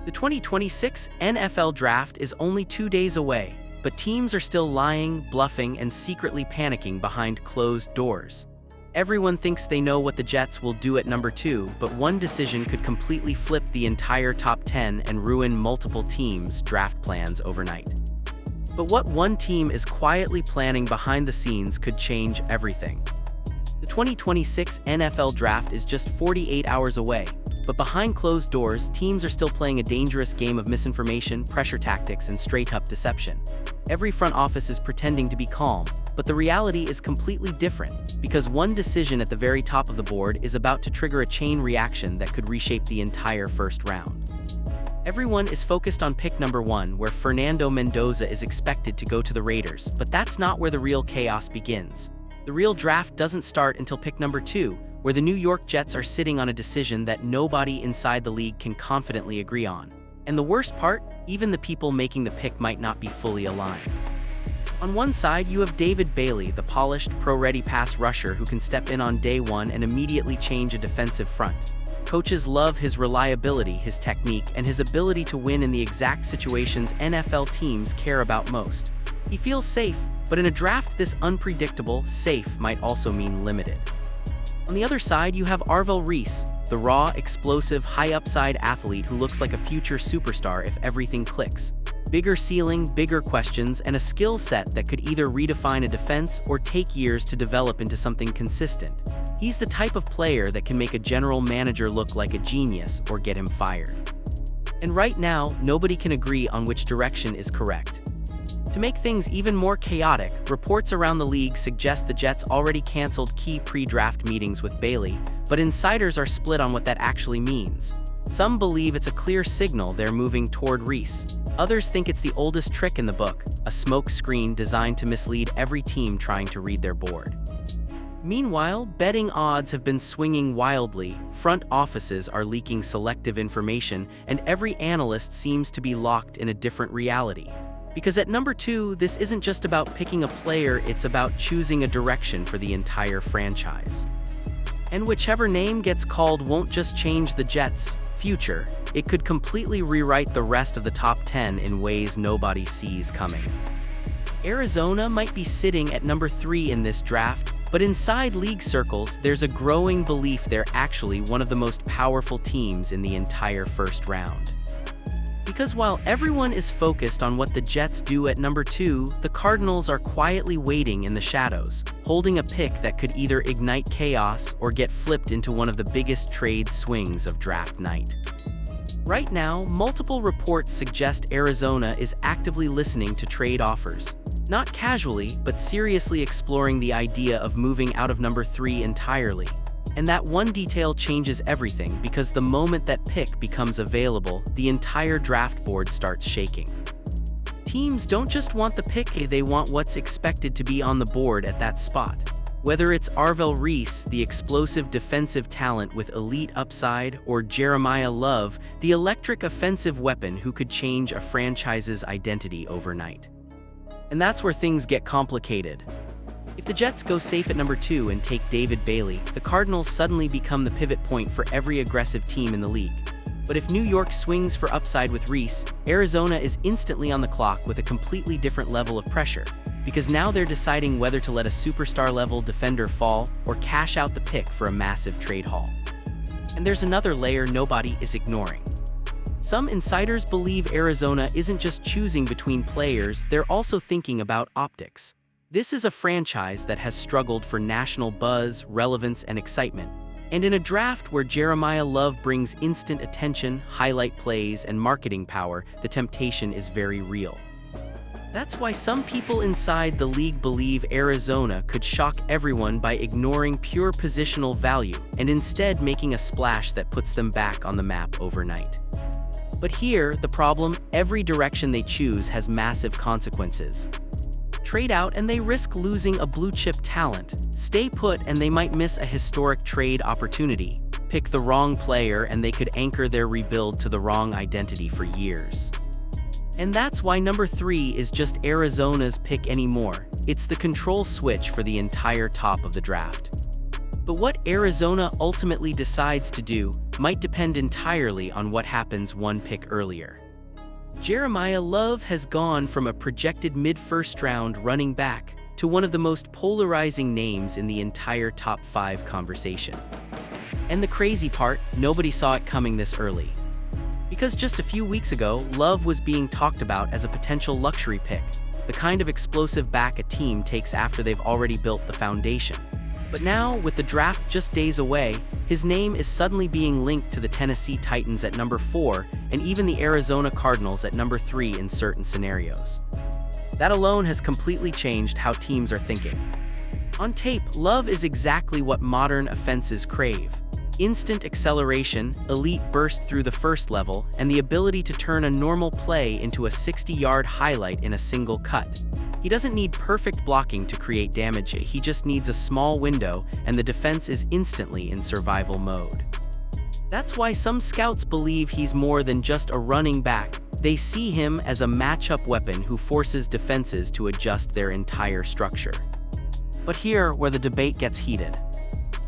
The 2026 NFL Draft is only 2 days away, but teams are still lying, bluffing, and secretly panicking behind closed doors. Everyone thinks they know what the Jets will do at number 2, but one decision could completely flip the entire top 10 and ruin multiple teams' draft plans overnight. But what one team is quietly planning behind the scenes could change everything. The 2026 NFL Draft is just 48 hours away, but behind closed doors, teams are still playing a dangerous game of misinformation, pressure tactics, and straight-up deception. Every front office is pretending to be calm, but the reality is completely different, because one decision at the very top of the board is about to trigger a chain reaction that could reshape the entire first round. Everyone is focused on pick number 1, where Fernando Mendoza is expected to go to the Raiders, but that's not where the real chaos begins. The real draft doesn't start until pick number 2, where the New York Jets are sitting on a decision that nobody inside the league can confidently agree on. And the worst part, even the people making the pick might not be fully aligned. On one side, you have David Bailey, the polished, pro-ready pass rusher who can step in on day one and immediately change a defensive front. Coaches love his reliability, his technique, and his ability to win in the exact situations NFL teams care about most. He feels safe, but in a draft this unpredictable, safe might also mean limited. On the other side, you have Arvell Reese, the raw, explosive, high-upside athlete who looks like a future superstar if everything clicks. Bigger ceiling, bigger questions, and a skill set that could either redefine a defense or take years to develop into something consistent. He's the type of player that can make a general manager look like a genius or get him fired. And right now, nobody can agree on which direction is correct. To make things even more chaotic, reports around the league suggest the Jets already canceled key pre-draft meetings with Bailey, but insiders are split on what that actually means. Some believe it's a clear signal they're moving toward Reese. Others think it's the oldest trick in the book, a smoke screen designed to mislead every team trying to read their board. Meanwhile, betting odds have been swinging wildly, front offices are leaking selective information, and every analyst seems to be locked in a different reality. Because at number 2, this isn't just about picking a player, it's about choosing a direction for the entire franchise. And whichever name gets called won't just change the Jets' future, it could completely rewrite the rest of the top 10 in ways nobody sees coming. Arizona might be sitting at number 3 in this draft, but inside league circles, there's a growing belief they're actually one of the most powerful teams in the entire first round. Because while everyone is focused on what the Jets do at number 2, the Cardinals are quietly waiting in the shadows, holding a pick that could either ignite chaos or get flipped into one of the biggest trade swings of draft night. Right now, multiple reports suggest Arizona is actively listening to trade offers. Not casually, but seriously exploring the idea of moving out of number 3 entirely. And that one detail changes everything, because the moment that pick becomes available, the entire draft board starts shaking. Teams don't just want the pick, they want what's expected to be on the board at that spot. Whether it's Arvell Reese, the explosive defensive talent with elite upside, or Jeremiah Love, the electric offensive weapon who could change a franchise's identity overnight. And that's where things get complicated. If the Jets go safe at number 2 and take David Bailey, the Cardinals suddenly become the pivot point for every aggressive team in the league. But if New York swings for upside with Reese, Arizona is instantly on the clock with a completely different level of pressure, because now they're deciding whether to let a superstar-level defender fall or cash out the pick for a massive trade haul. And there's another layer nobody is ignoring. Some insiders believe Arizona isn't just choosing between players, they're also thinking about optics. This is a franchise that has struggled for national buzz, relevance, and excitement. And in a draft where Jeremiah Love brings instant attention, highlight plays, and marketing power, the temptation is very real. That's why some people inside the league believe Arizona could shock everyone by ignoring pure positional value and instead making a splash that puts them back on the map overnight. But here, the problem: every direction they choose has massive consequences. Trade out and they risk losing a blue-chip talent. Stay put and they might miss a historic trade opportunity. Pick the wrong player and they could anchor their rebuild to the wrong identity for years. And that's why number 3 is just Arizona's pick anymore. It's the control switch for the entire top of the draft. But what Arizona ultimately decides to do might depend entirely on what happens one pick earlier. Jeremiah Love has gone from a projected mid-first round running back to one of the most polarizing names in the entire top 5 conversation. And the crazy part, nobody saw it coming this early. Because just a few weeks ago, Love was being talked about as a potential luxury pick, the kind of explosive back a team takes after they've already built the foundation. But now, with the draft just days away, his name is suddenly being linked to the Tennessee Titans at number 4 and even the Arizona Cardinals at number 3 in certain scenarios. That alone has completely changed how teams are thinking. On tape, Love is exactly what modern offenses crave. Instant acceleration, elite burst through the first level, and the ability to turn a normal play into a 60-yard highlight in a single cut. He doesn't need perfect blocking to create damage, he just needs a small window, and the defense is instantly in survival mode. That's why some scouts believe he's more than just a running back. They see him as a matchup weapon who forces defenses to adjust their entire structure. But here, where the debate gets heated.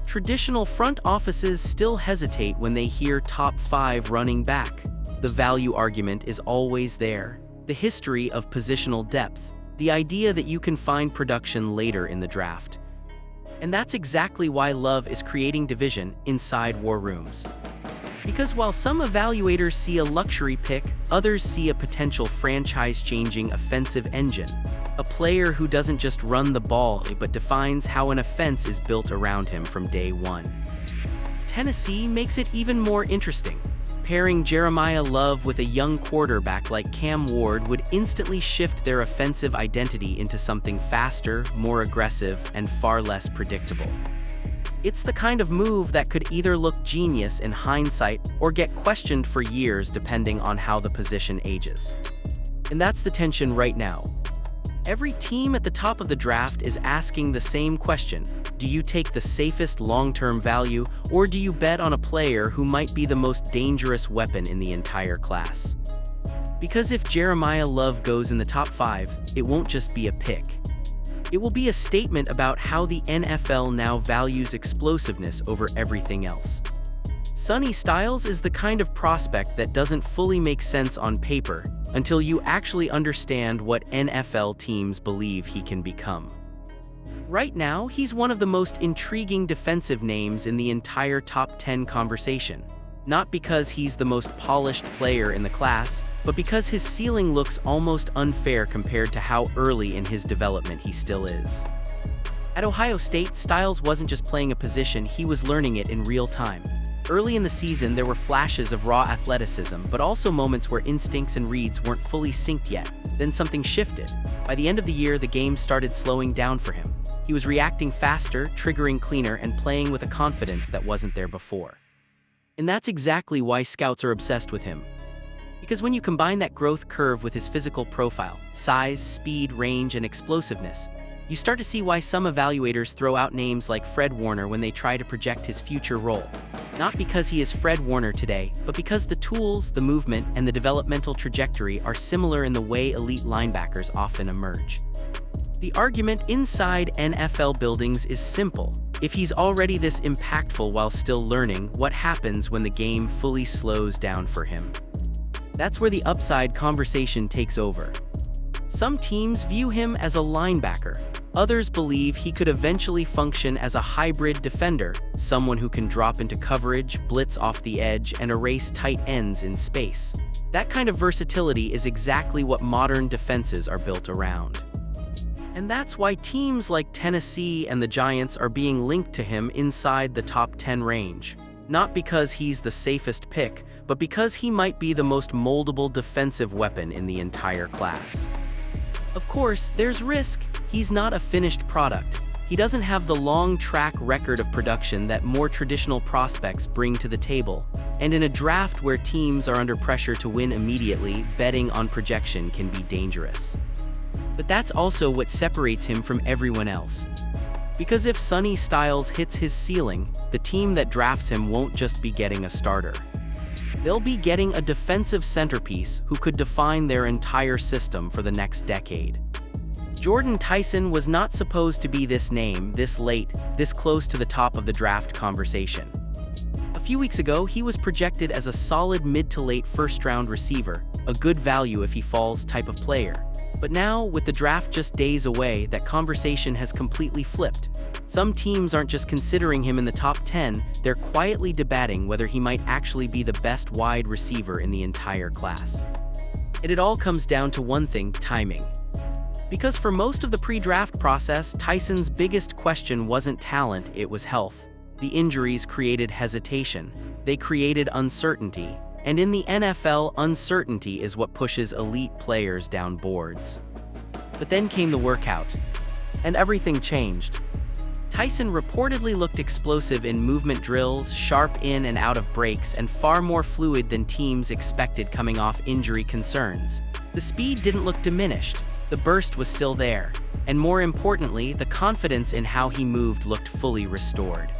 Traditional front offices still hesitate when they hear top 5 running back. The value argument is always there. The history of positional depth. The idea that you can find production later in the draft. And that's exactly why Love is creating division inside war rooms. Because while some evaluators see a luxury pick, others see a potential franchise-changing offensive engine. A player who doesn't just run the ball but defines how an offense is built around him from day one. Tennessee makes it even more interesting. Pairing Jeremiah Love with a young quarterback like Cam Ward would instantly shift their offensive identity into something faster, more aggressive, and far less predictable. It's the kind of move that could either look genius in hindsight or get questioned for years depending on how the position ages. And that's the tension right now. Every team at the top of the draft is asking the same question. Do you take the safest long-term value, or do you bet on a player who might be the most dangerous weapon in the entire class? Because if Jeremiah Love goes in the top 5, it won't just be a pick. It will be a statement about how the NFL now values explosiveness over everything else. Sonny Styles is the kind of prospect that doesn't fully make sense on paper until you actually understand what NFL teams believe he can become. Right now, he's one of the most intriguing defensive names in the entire top 10 conversation. Not because he's the most polished player in the class, but because his ceiling looks almost unfair compared to how early in his development he still is. At Ohio State, Styles wasn't just playing a position, he was learning it in real time. Early in the season, there were flashes of raw athleticism, but also moments where instincts and reads weren't fully synced yet. Then something shifted. By the end of the year, the game started slowing down for him. He was reacting faster, triggering cleaner, and playing with a confidence that wasn't there before. And that's exactly why scouts are obsessed with him. Because when you combine that growth curve with his physical profile, size, speed, range, and explosiveness, you start to see why some evaluators throw out names like Fred Warner when they try to project his future role. Not because he is Fred Warner today, but because the tools, the movement, and the developmental trajectory are similar in the way elite linebackers often emerge. The argument inside NFL buildings is simple. If he's already this impactful while still learning, what happens when the game fully slows down for him? That's where the upside conversation takes over. Some teams view him as a linebacker. Others believe he could eventually function as a hybrid defender, someone who can drop into coverage, blitz off the edge, and erase tight ends in space. That kind of versatility is exactly what modern defenses are built around. And that's why teams like Tennessee and the Giants are being linked to him inside the top 10 range. Not because he's the safest pick, but because he might be the most moldable defensive weapon in the entire class. Of course, there's risk. He's not a finished product. He doesn't have the long track record of production that more traditional prospects bring to the table. And in a draft where teams are under pressure to win immediately, betting on projection can be dangerous. But that's also what separates him from everyone else. Because if Sonny Styles hits his ceiling, the team that drafts him won't just be getting a starter. They'll be getting a defensive centerpiece who could define their entire system for the next decade. Jordan Tyson was not supposed to be this name, this late, this close to the top of the draft conversation. A few weeks ago, he was projected as a solid mid to late first-round receiver, a good value if he falls type of player. But now, with the draft just days away, that conversation has completely flipped. Some teams aren't just considering him in the top 10, they're quietly debating whether he might actually be the best wide receiver in the entire class. And it all comes down to one thing: timing. Because for most of the pre-draft process, Tyson's biggest question wasn't talent, it was health. The injuries created hesitation. They created uncertainty. And in the NFL, uncertainty is what pushes elite players down boards. But then came the workout, and everything changed. Tyson reportedly looked explosive in movement drills, sharp in and out of breaks, and far more fluid than teams expected coming off injury concerns. The speed didn't look diminished. The burst was still there. And more importantly, the confidence in how he moved looked fully restored.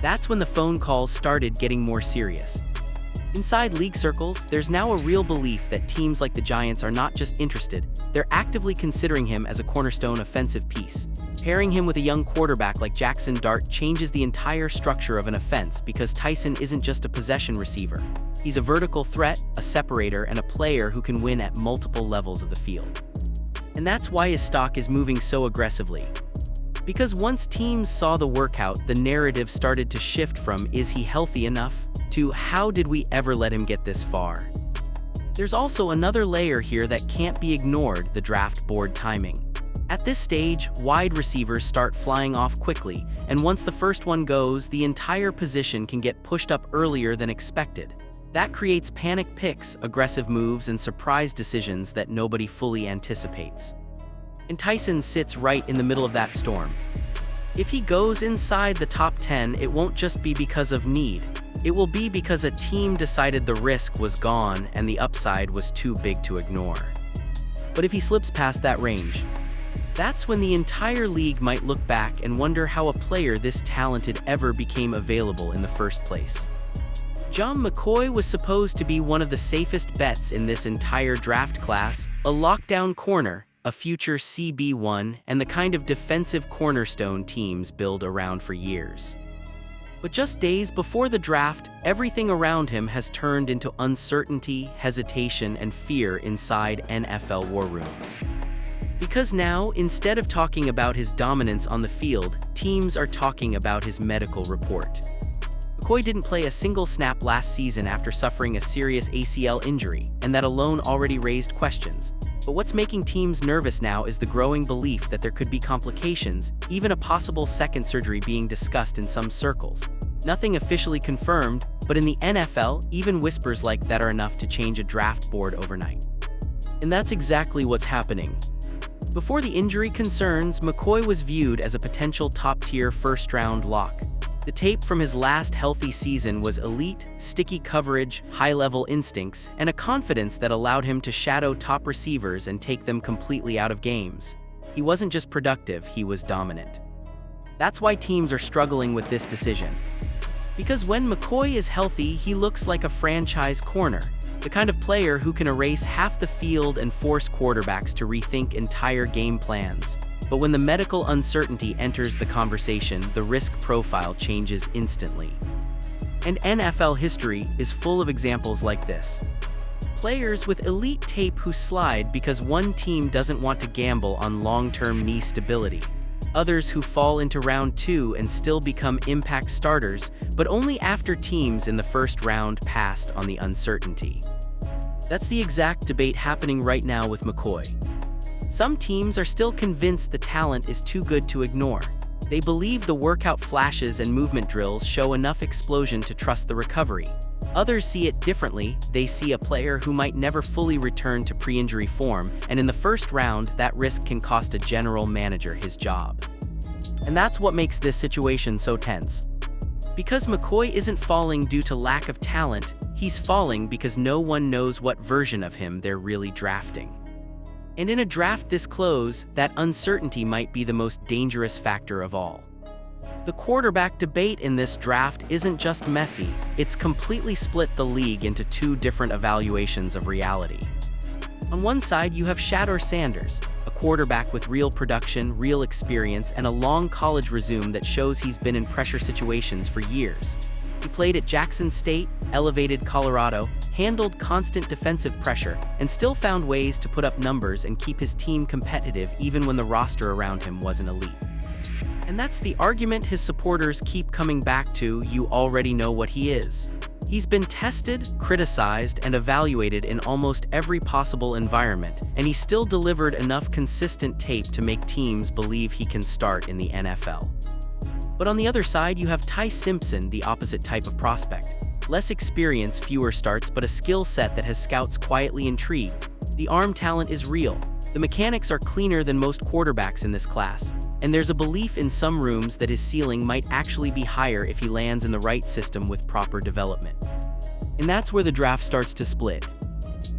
That's when the phone calls started getting more serious. Inside league circles, there's now a real belief that teams like the Giants are not just interested, they're actively considering him as a cornerstone offensive piece. Pairing him with a young quarterback like Jackson Dart changes the entire structure of an offense because Tyson isn't just a possession receiver. He's a vertical threat, a separator, and a player who can win at multiple levels of the field. And that's why his stock is moving so aggressively. Because once teams saw the workout, the narrative started to shift from "is he healthy enough?" to "how did we ever let him get this far?" There's also another layer here that can't be ignored: the draft board timing. At this stage, wide receivers start flying off quickly, and once the first one goes, the entire position can get pushed up earlier than expected. That creates panic picks, aggressive moves, and surprise decisions that nobody fully anticipates. And Tyson sits right in the middle of that storm. If he goes inside the top 10, it won't just be because of need. It will be because a team decided the risk was gone and the upside was too big to ignore. But if he slips past that range, that's when the entire league might look back and wonder how a player this talented ever became available in the first place. John McCoy was supposed to be one of the safest bets in this entire draft class, a lockdown corner, a future CB1, and the kind of defensive cornerstone teams build around for years. But just days before the draft, everything around him has turned into uncertainty, hesitation, and fear inside NFL war rooms. Because now, instead of talking about his dominance on the field, teams are talking about his medical report. McCoy didn't play a single snap last season after suffering a serious ACL injury, and that alone already raised questions. But what's making teams nervous now is the growing belief that there could be complications, even a possible second surgery being discussed in some circles. Nothing officially confirmed, but in the NFL, even whispers like that are enough to change a draft board overnight. And that's exactly what's happening. Before the injury concerns, McCoy was viewed as a potential top-tier first-round lock. The tape from his last healthy season was elite, sticky coverage, high-level instincts, and a confidence that allowed him to shadow top receivers and take them completely out of games. He wasn't just productive, he was dominant. That's why teams are struggling with this decision. Because when McCoy is healthy, he looks like a franchise corner, the kind of player who can erase half the field and force quarterbacks to rethink entire game plans. But when the medical uncertainty enters the conversation, the risk profile changes instantly. And NFL history is full of examples like this. Players with elite tape who slide because one team doesn't want to gamble on long-term knee stability. Others who fall into round 2 and still become impact starters, but only after teams in the first round passed on the uncertainty. That's the exact debate happening right now with McCoy. Some teams are still convinced the talent is too good to ignore. They believe the workout flashes and movement drills show enough explosion to trust the recovery. Others see it differently. They see a player who might never fully return to pre-injury form, and in the first round, that risk can cost a general manager his job. And that's what makes this situation so tense. Because McCoy isn't falling due to lack of talent, he's falling because no one knows what version of him they're really drafting. And in a draft this close, that uncertainty might be the most dangerous factor of all. The quarterback debate in this draft isn't just messy, it's completely split the league into two different evaluations of reality. On one side, you have Shedeur, a quarterback with real production, real experience, and a long college resume that shows he's been in pressure situations for years. He played at Jackson State, elevated Colorado, handled constant defensive pressure, and still found ways to put up numbers and keep his team competitive even when the roster around him wasn't elite. And that's the argument his supporters keep coming back to. You already know what he is. He's been tested, criticized, and evaluated in almost every possible environment, and he still delivered enough consistent tape to make teams believe he can start in the NFL. But on the other side, you have Ty Simpson, the opposite type of prospect. Less experience, fewer starts, but a skill set that has scouts quietly intrigued. The arm talent is real. The mechanics are cleaner than most quarterbacks in this class, and there's a belief in some rooms that his ceiling might actually be higher if he lands in the right system with proper development. And that's where the draft starts to split.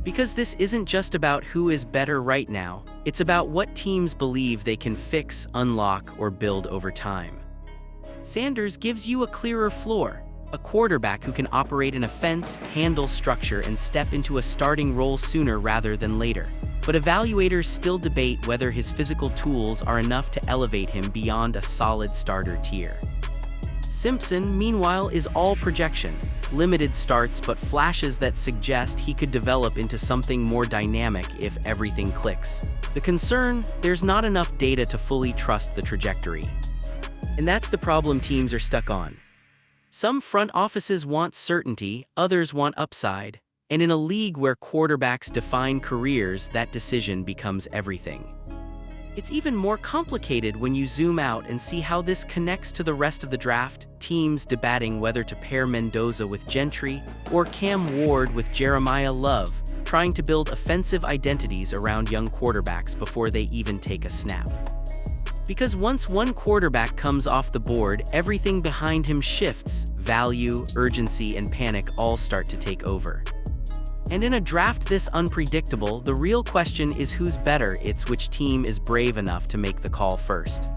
Because this isn't just about who is better right now, it's about what teams believe they can fix, unlock, or build over time. Sanders gives you a clearer floor, a quarterback who can operate an offense, handle structure, and step into a starting role sooner rather than later. But evaluators still debate whether his physical tools are enough to elevate him beyond a solid starter tier. Simpson, meanwhile, is all projection. Limited starts, but flashes that suggest he could develop into something more dynamic if everything clicks. The concern, there's not enough data to fully trust the trajectory. And that's the problem teams are stuck on. Some front offices want certainty, others want upside. And in a league where quarterbacks define careers, that decision becomes everything. It's even more complicated when you zoom out and see how this connects to the rest of the draft, teams debating whether to pair Mendoza with Gentry or Cam Ward with Jeremiah Love, trying to build offensive identities around young quarterbacks before they even take a snap. Because once one quarterback comes off the board, everything behind him shifts. Value, urgency, and panic all start to take over. And in a draft this unpredictable, the real question is who's better. It's which team is brave enough to make the call first.